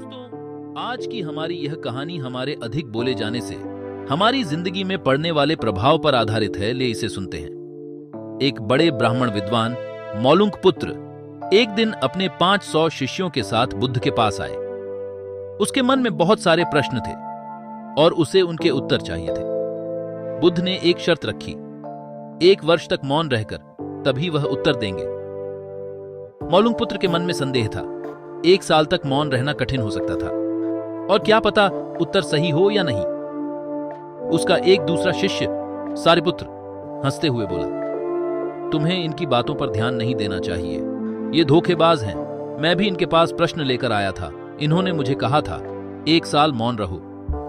दोस्तों, आज की हमारी यह कहानी हमारे अधिक बोले जाने से हमारी जिंदगी में पड़ने वाले प्रभाव पर आधारित है। ले इसे सुनते हैं। एक बड़े ब्राह्मण विद्वान मौलुंक पुत्र एक दिन अपने 500 शिष्यों के साथ बुद्ध के पास आए। उसके मन में बहुत सारे प्रश्न थे और उसे उनके उत्तर चाहिए थे। बुद्ध ने एक शर्त रखी, 1 वर्ष तक मौन रहकर तभी वह उत्तर देंगे। मौलुंक पुत्र के मन में संदेह था। 1 साल तक मौन रहना कठिन हो सकता था और क्या पता उत्तर सही हो या नहीं। उसका एक दूसरा शिष्य सारिपुत्र हंसते हुए बोला, तुम्हें इनकी बातों पर ध्यान नहीं देना चाहिए, ये धोखेबाज हैं। मैं भी इनके पास प्रश्न लेकर आया था। इन्होंने मुझे कहा था 1 साल मौन रहो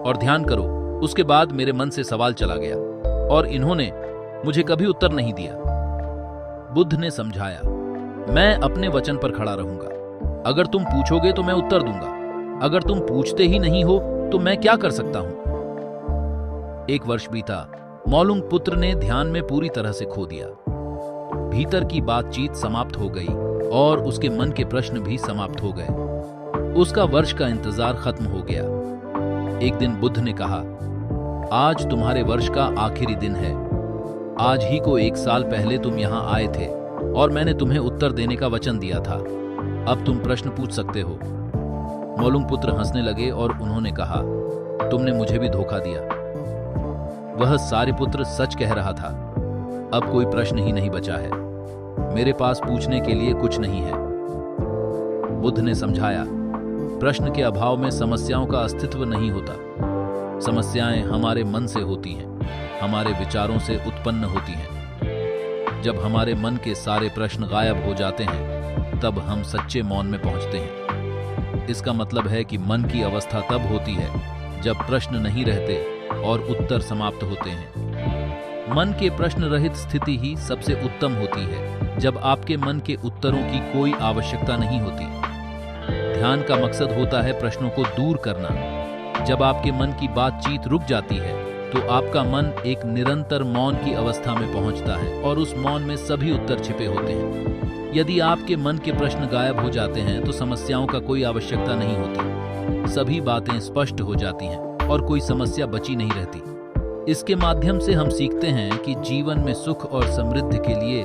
और ध्यान करो। उसके बाद मेरे मन से सवाल चला गया और इन्होंने मुझे कभी उत्तर नहीं दिया। बुद्ध ने समझाया, मैं अपने वचन पर खड़ा रहूंगा। अगर तुम पूछोगे तो मैं उत्तर दूंगा, अगर तुम पूछते ही नहीं हो तो मैं क्या कर सकता हूं। 1 वर्ष बीता। मौलुंक पुत्र ने ध्यान में पूरी तरह से खो दिया। भीतर की बातचीत समाप्त हो गई और उसके मन के प्रश्न भी समाप्त हो गए। उसका वर्ष का इंतजार खत्म हो गया। एक दिन बुद्ध ने कहा, आज तुम्हारे वर्ष का आखिरी दिन है। आज ही को 1 साल पहले तुम यहां आए थे और मैंने तुम्हें उत्तर देने का वचन दिया था। अब तुम प्रश्न पूछ सकते हो। मौलुंक पुत्र हंसने लगे और उन्होंने कहा, तुमने मुझे भी धोखा दिया। वह सारिपुत्र सच कह रहा था। अब कोई प्रश्न ही नहीं बचा है। मेरे पास पूछने के लिए कुछ नहीं है। बुद्ध ने समझाया, प्रश्न के अभाव में समस्याओं का अस्तित्व नहीं होता। समस्याएं हमारे मन से होती हैं, हमारे विचारों से उत्पन्न होती हैं। जब हमारे मन के सारे प्रश्न गायब हो जाते हैं तब हम सच्चे मौन में पहुंचते हैं। इसका मतलब है कि मन की अवस्था तब होती है जब प्रश्न नहीं रहते और उत्तर समाप्त होते हैं। मन के प्रश्न रहित स्थिति ही सबसे उत्तम होती है, जब आपके मन के उत्तरों की कोई आवश्यकता नहीं होती। ध्यान का मकसद होता है प्रश्नों को दूर करना। जब आपके मन की बातचीत रुक जाती है तो आपका मन एक निरंतर मौन की अवस्था में पहुंचता है और उस मौन में सभी उत्तर छिपे होते हैं। यदि आपके मन के प्रश्न गायब हो जाते हैं तो समस्याओं का कोई आवश्यकता नहीं होती। सभी बातें स्पष्ट हो जाती हैं और कोई समस्या बची नहीं रहती। इसके माध्यम से हम सीखते हैं कि जीवन में सुख और समृद्धि के लिए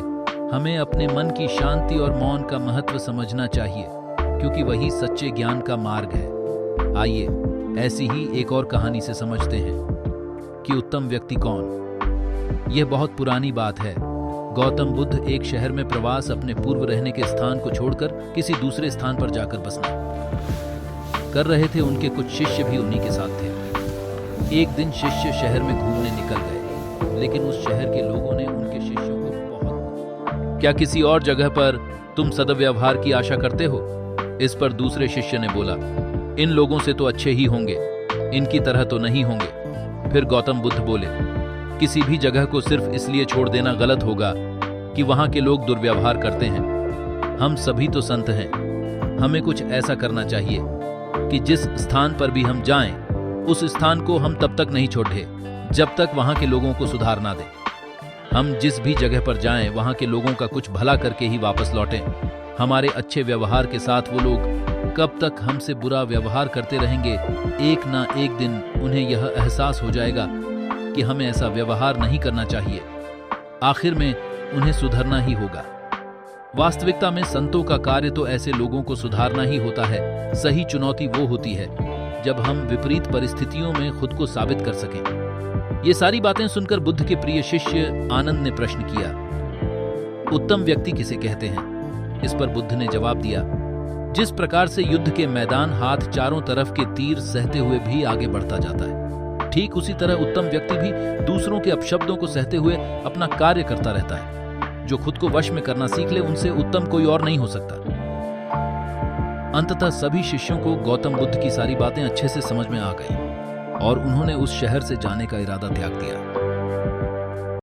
हमें अपने मन की शांति और मौन का महत्व समझना चाहिए, क्योंकि वही सच्चे ज्ञान का मार्ग है। आइए ऐसी ही एक और कहानी से समझते हैं कि उत्तम व्यक्ति कौन। यह बहुत पुरानी बात है। गौतम बुद्ध एक शहर में प्रवास अपने पूर्व रहने के स्थान को छोड़कर किसी दूसरे स्थान पर जाकर बसना कर रहे थे। उनके कुछ शिष्य भी उन्हीं के साथ थे। एक दिन शिष्य शहर में घूमने निकल गए, लेकिन उस शहर के लोगों ने उनके शिष्यों को बहुत, क्या किसी और जगह पर तुम सद्व्यवहार की आशा करते हो? इस पर दूसरे शिष्य ने बोला, इन लोगों से तो अच्छे ही होंगे, इनकी तरह तो नहीं होंगे। फिर गौतम बुद्ध बोले, किसी भी जगह को सिर्फ इसलिए छोड़ देना गलत होगा कि वहां के लोग दुर्व्यवहार करते हैं। हम सभी तो संत हैं। हमें कुछ ऐसा करना चाहिए कि जिस स्थान पर भी हम जाएं, उस स्थान को हम तब तक नहीं छोड़े जब तक वहां के लोगों को सुधार ना दें। हम जिस भी जगह पर जाएं, वहां के लोगों का कुछ भला करके ही वापस लौटें। हमारे अच्छे व्यवहार के साथ वो लोग कब तक हमसे बुरा व्यवहार करते रहेंगे, एक ना एक दिन उन्हें यह एहसास हो जाएगा कि हमें ऐसा व्यवहार नहीं करना चाहिए। आखिर में उन्हें सुधरना ही होगा। वास्तविकता में संतों का कार्य तो ऐसे लोगों को सुधारना ही होता है। सही चुनौती वो होती है जब हम विपरीत परिस्थितियों में खुद को साबित कर सकें। ये सारी बातें सुनकर बुद्ध के प्रिय शिष्य आनंद ने प्रश्न किया, उत्तम व्यक्ति किसे कहते हैं? इस पर बुद्ध ने जवाब दिया, जिस प्रकार से युद्ध के मैदान हाथ चारों तरफ के तीर सहते हुए भी आगे बढ़ता जाता है, ठीक उसी तरह उत्तम व्यक्ति भी दूसरों के अपशब्दों को सहते हुए अपना कार्य करता रहता है। जो खुद को वश में करना सीख ले, उनसे उत्तम कोई और नहीं हो सकता। अंततः सभी शिष्यों को गौतम बुद्ध की सारी बातें अच्छे से समझ में आ गई और उन्होंने उस शहर से जाने का इरादा त्याग दिया।